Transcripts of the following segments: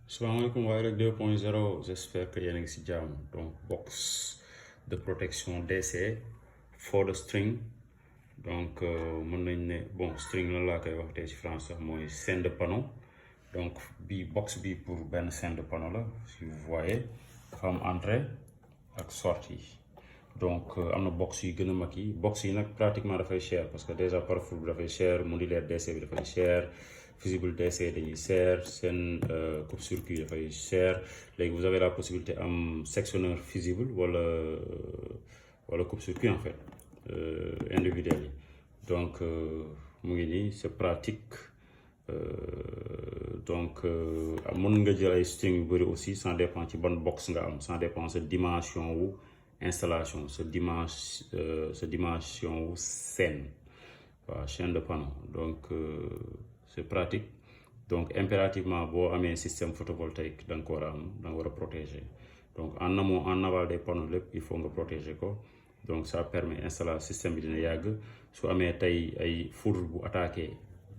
Salaamaaleykum waaye rek 2.0 j'espère que yéen a ngi si jàmm donc box de protection DC for the string donc mën nañ ne bon string la laa koy wax tey ci France sax mooy scène de panneau donc bi box bi pour benn scène de panneau la si vous voyez dafa am entrée ak sortie donc am na box yu gën a mag yi box yi nag pratiquement dafay cher parce que déjà Carrefour bi dafay cher modulaire DC bi dafay cher fusible DC dañuy cher seen coupe-circuit dafay cher léegi vous avez la possibilité am sectionneur fusible wala coupe-circuit en fait individuel yi donc mu ngi nii c'est pratique donc mën nga jël ay string yu bëri aussi ça dépend ci ban box nga am ça dépend sa dimension wu installation sa dimension wu scène waaw chaîne de panneau donc c'est pratique donc impérativement boo amee système photovoltaïque da nga ko war a am da nga war a protéger donc en amont en aval des panneaux lépp il faut nga protéger ko donc ça permet installer système bi dina yàgg su amee tey ay foudre bu attaqué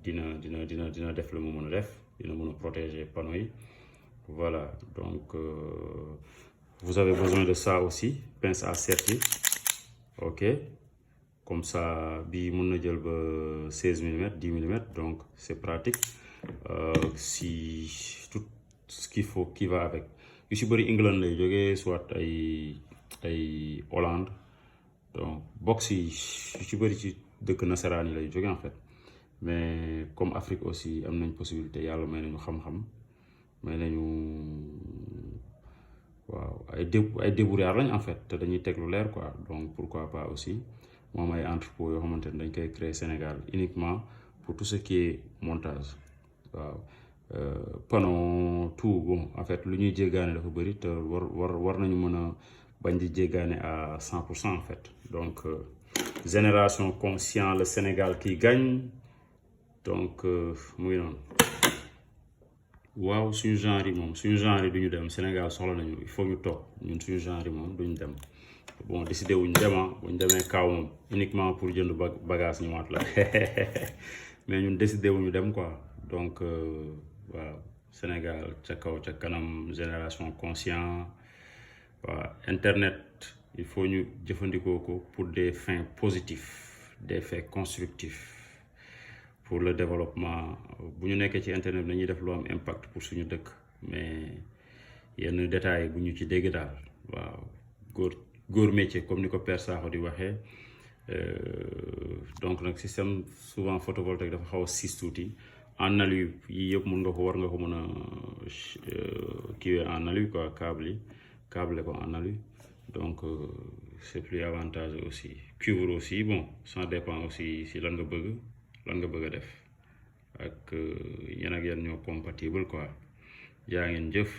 dina def la mu mën a def dina mën a protéger panneaux yi voilà donc vous avez besoin de ça aussi pince à sertir ok comme ça bii mën na jël ba 16 mm 10 mm donc c'est pratique si tout ce qu'il faut qui va avec yu si bëri England lay jógee soit ay Hollande donc box yi yu ci bëri ci dëkk nasaraan yi lay jógee en fait mais comme Afrique aussi am nañ possibilité yàlla may nañu xam-xam may nañu waaw ay débrouillard lañ en fait te dañuy teg lu leer quoi donc pourquoi pas aussi moom ay entrepôt yoo xamante ne dañ koy créer Sénégal uniquement pour tout ce qui est montage waaw panneau tout bon en fait lu ñuy jéggaane dafa bëri te war nañu mën a bañ di jéggaane à 100% en fait donc génération conscient le Sénégal qui gagne donc mu ngi noonu waaw suñu genre yi duñu dem Sénégal soxla nañu il faut ñu toog ñun suñu genre yi moom duñu dem bon décidé wuñ dema buñ demee kaw moom uniquement pour jënd bagage ñu mat la mais ñun décidé wuñu dem quoi donc waaw Sénégal ca kaw ca kanam génération conscient waaw internet il faut ñu jëfandikoo ko pour des fins positifs des faits constructifs pour le développement bu ñu nekkee ci internet bi dañuy def lu am impact pour suñu dëkk mais yenn détails bu ñu ci dégg daal waaw góor métier comme ni ko Père Sakho di waxee donc nag système souvent photovoltaïque dafa xaw a siis tuuti en alu yi yëpp war nga ko mën a kiiwee en alu quoi câble ko en alu donc c'est plus avantageux aussi cuivre aussi bon ça dépend aussi si lan nga bëgg a def ak yan ñoo compatible quoi jaa ngeen jëf